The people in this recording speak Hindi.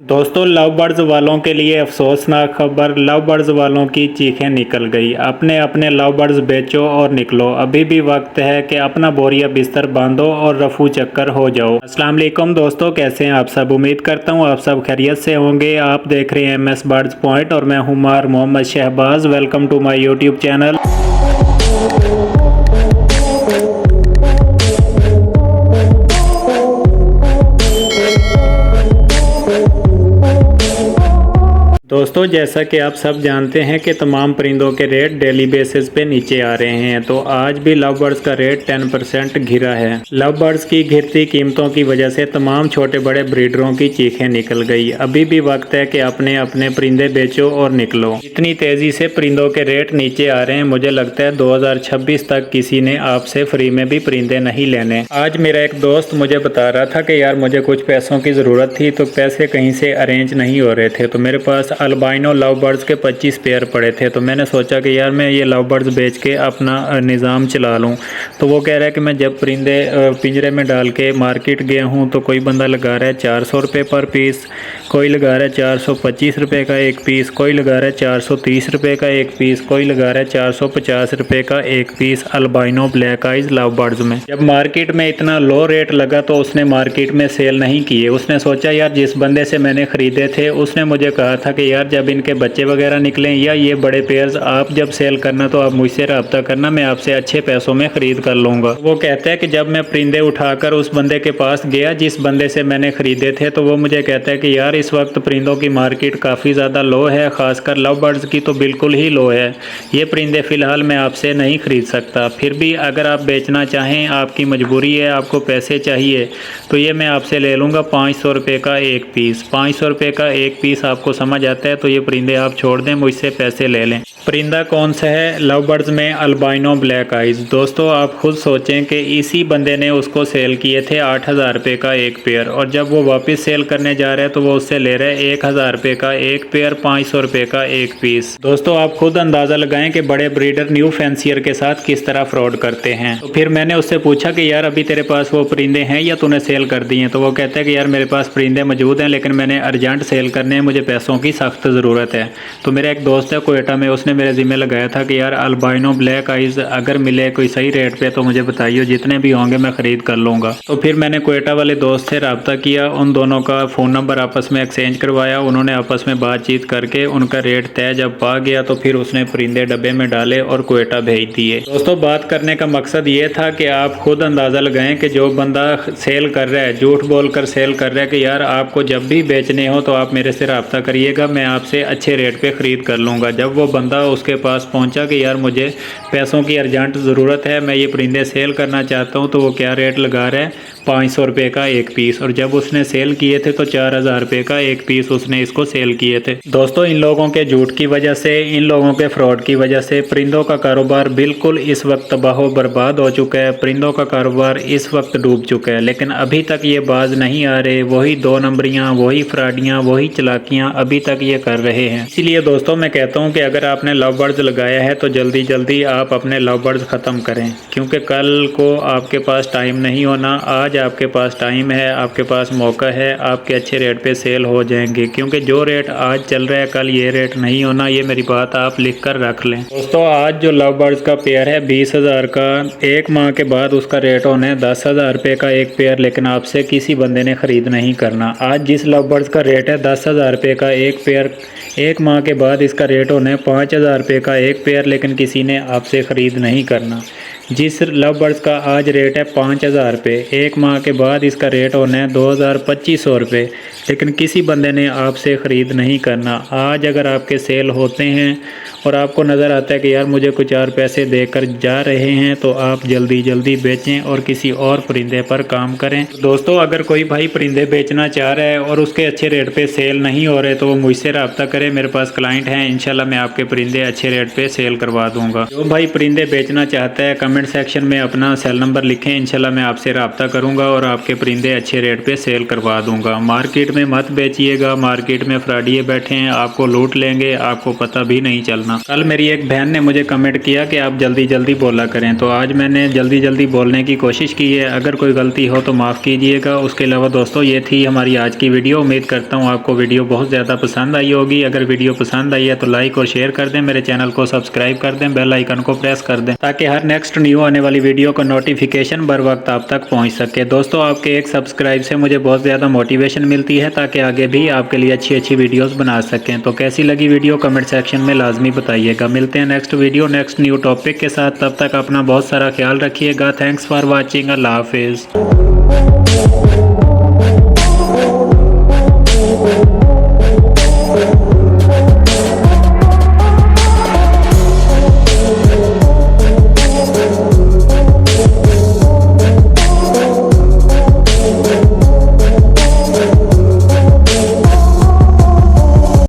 दोस्तों, लव बर्ड्स वालों के लिए अफसोसनाक खबर। लव बर्ड्स वालों की चीखें निकल गई। अपने अपने लव बर्ड्स बेचो और निकलो। अभी भी वक्त है कि अपना बोरिया बिस्तर बांधो और रफू चक्कर हो जाओ। अस्सलाम वालेकुम दोस्तों, कैसे हैं आप सब। उम्मीद करता हूं आप सब खैरियत से होंगे। आप देख रहे हैं MS बर्ड्स पॉइंट और मैं हूं मार Mohammad Shahbaz. Welcome to my YouTube channel. दोस्तों, जैसा कि आप सब जानते हैं कि तमाम परिंदों के रेट डेली बेसिस पे नीचे आ रहे हैं, तो आज भी लव बर्ड्स का रेट 10% गिरा है। लव बर्ड्स की गिरती कीमतों की वजह से तमाम छोटे बड़े ब्रीडरों की चीखें निकल गई। अभी भी वक्त है कि अपने अपने परिंदे बेचो और निकलो। इतनी तेजी से परिंदों के रेट नीचे आ रहे हैं, मुझे लगता है 2026 तक किसी ने आपसे फ्री में भी परिंदे नहीं लेने। आज मेरा एक दोस्त मुझे बता रहा था कि यार मुझे कुछ पैसों की ज़रूरत थी, तो पैसे कहीं से अरेंज नहीं हो रहे थे, तो मेरे पास अल्बाइनो लव बर्ड्स के 25 पेयर पड़े थे। तो मैंने सोचा कि यार मैं ये लव बर्ड्स बेच के अपना निज़ाम चला लूँ। तो वो कह रहा है कि मैं जब परिंदे पिंजरे में डाल के मार्केट गया हूँ तो कोई बंदा लगा रहा है 400 रुपये पर पीस, कोई लगा रहा है 425 रुपये का एक पीस, कोई लगा रहा है 430 रुपये का एक पीस, कोई लगा रहा है 450 रुपये का एक piece albino black eyes love birds में। जब मार्केट में इतना लो रेट लगा तो उसने मार्केट में सेल नहीं किए। उसने सोचा यार जिस बंदे से मैंने ख़रीदे थे उसने मुझे कहा था कि यार जब इनके बच्चे वगैरह निकलें या ये बड़े पेयर्स आप जब सेल करना तो आप मुझसे रब्ता करना, मैं आपसे अच्छे पैसों में ख़रीद कर लूँगा। वो कहता है कि जब मैं परिंदे उठाकर उस बंदे के पास गया जिस बंदे से मैंने ख़रीदे थे, तो वो मुझे कहता है कि यार इस वक्त परिंदों की मार्केट काफ़ी ज़्यादा लो है, ख़ासकर लव बर्ड्स की तो बिल्कुल ही लो है। ये परिंदे फ़िलहाल मैं आपसे नहीं ख़रीद सकता। फिर भी अगर आप बेचना चाहें, आपकी मजबूरी है, आपको पैसे चाहिए, तो ये मैं आपसे ले लूँगा 500 रुपये का एक पीस। 500 रुपये का एक पीस आपको समझ आता है तो ये परिंदे आप छोड़ दें, मुझसे पैसे ले लें। परिंदा कौन सा है लव बर्ड्स में? Albino black eyes. दोस्तों, आप खुद सोचें कि इसी बंदे ने उसको सेल किए थे 8000 रुपये का एक पेयर, और जब वो वापस सेल करने जा रहा है तो वो उससे ले रहा है 1000 रुपये का एक पेयर, 500 रुपये का एक पीस। दोस्तों, आप खुद अंदाज़ा लगाएं कि बड़े ब्रीडर न्यू फैंसियर के साथ किस तरह फ्रॉड करते हैं। तो फिर मैंने उससे पूछा कि यार अभी तेरे पास वो परिंदे हैं या तूने सेल कर दिए हैं? तो वो कहता है कि यार मेरे पास परिंदे मौजूद हैं लेकिन मैंने अर्जेंट सेल करने हैं, मुझे पैसों की सख्त ज़रूरत है। तो मेरा एक दोस्त है कोयटा में, उसने मेरे ज़िम्मे लगाया था कि यार अल्बाइनो ब्लैक आइज अगर मिले कोई सही रेट पे तो मुझे बताइए, जितने भी होंगे मैं ख़रीद कर लूँगा। तो फिर मैंने कोयटा वाले दोस्त से रब्ता किया, उन दोनों का फ़ोन नंबर आपस में एक्सचेंज करवाया। उन्होंने आपस में बातचीत करके उनका रेट तय जब पा गया तो फिर उसने परिंदे डब्बे में डाले और कोयटा भेज दिए। दोस्तों, बात करने का मकसद ये था कि आप खुद अंदाज़ा लगाएं कि जो बंदा सेल कर रहा है, झूठ बोल कर सेल कर रहा है कि यार आपको जब भी बेचने हो तो आप मेरे से रब्ता करिएगा, मैं आपसे अच्छे रेट पे ख़रीद कर लूँगा। जब वो बंदा उसके पास पहुंचा कि यार मुझे पैसों की अर्जेंट ज़रूरत है, मैं ये परिंदे सेल करना चाहता हूं, तो वो क्या रेट लगा रहा है? 500 रुपये का एक पीस। और जब उसने सेल किए थे तो 4000 रुपये का एक पीस उसने इसको सेल किए थे। दोस्तों, इन लोगों के झूठ की वजह से, इन लोगों के फ्रॉड की वजह से परिंदों का कारोबार बिल्कुल इस वक्त तबाह बर्बाद हो चुका है। परिंदों का कारोबार इस वक्त डूब चुका है, लेकिन अभी तक ये बाज नहीं आ रहे। वही 2 नंबरियाँ, वही फ्रॉडियाँ, वही चलाकियाँ अभी तक ये कर रहे हैं। इसीलिए दोस्तों मैं कहता हूँ कि अगर आपने लव बर्ड्स लगाया है तो जल्दी जल्दी आप अपने लव बर्ड्स ख़त्म करें, क्योंकि कल को आपके पास टाइम नहीं होना। आज आपके पास टाइम है, आपके पास मौका है, आपके अच्छे रेट पे सेल हो जाएंगे, क्योंकि जो रेट आज चल रहा है कल ये रेट नहीं होना। ये मेरी बात आप लिख कर रख लें। दोस्तों, आज जो लव बर्ड्स का पेयर है 20,000 का, एक माह के बाद उसका रेट होना है 10,000 रुपये का एक पेयर, लेकिन आपसे किसी बंदे ने ख़रीद नहीं करना। आज जिस लव बर्ड्स का रेट है 10,000 रुपये का एक पेयर, एक माह के बाद इसका रेट होना है 5,000 रुपये का एक पेयर, लेकिन किसी ने आपसे ख़रीद नहीं करना। जिस लव बर्ड्स का आज रेट है 5,000 रुपये, एक माह के बाद इसका रेट होना है 2,2500 रुपये, लेकिन किसी बंदे ने आपसे ख़रीद नहीं करना। आज अगर आपके सेल होते हैं और आपको नज़र आता है कि यार मुझे कुछ 4 पैसे देकर जा रहे हैं, तो आप जल्दी जल्दी बेचें और किसी और परिंदे पर काम करें। दोस्तों, अगर कोई भाई परिंदे बेचना चाह रहा है और उसके अच्छे रेट पे सेल नहीं हो रहे तो वो मुझसे रब्ता करे। मेरे पास क्लाइंट हैं, इंशाल्लाह मैं आपके परिंदे अच्छे रेट पे सेल करवा दूंगा। जो भाई परिंदे बेचना चाहता है कमेंट कमेंट सेक्शन में अपना सेल नंबर लिखें, इंशाल्लाह मैं आपसे रब्ता करूंगा और आपके परिंदे अच्छे रेट पे सेल करवा दूंगा। मार्केट में मत बेचिएगा, मार्केट में फ्रॉडिये बैठे हैं, आपको लूट लेंगे, आपको पता भी नहीं चलना। कल मेरी एक बहन ने मुझे कमेंट किया कि आप जल्दी जल्दी बोला करें, तो आज मैंने जल्दी जल्दी बोलने की कोशिश की है। अगर कोई गलती हो तो माफ़ कीजिएगा। उसके अलावा दोस्तों ये थी हमारी आज की वीडियो। उम्मीद करता हूँ आपको वीडियो बहुत ज़्यादा पसंद आई होगी। अगर वीडियो पसंद आई है तो लाइक और शेयर कर दें, मेरे चैनल को सब्सक्राइब कर दें, बेल आइकन को प्रेस कर दें ताकि हर नेक्स्ट न्यू आने वाली वीडियो का नोटिफिकेशन बर वक्त आप तक पहुंच सके। दोस्तों आपके एक सब्सक्राइब से मुझे बहुत ज़्यादा मोटिवेशन मिलती है ताकि आगे भी आपके लिए अच्छी अच्छी वीडियोस बना सकें। तो कैसी लगी वीडियो कमेंट सेक्शन में लाजमी बताइएगा। मिलते हैं next video next new topic के साथ। तब तक अपना बहुत सारा ख्याल रखिएगा। Thanks for watching. अल्लाह हाफिज़।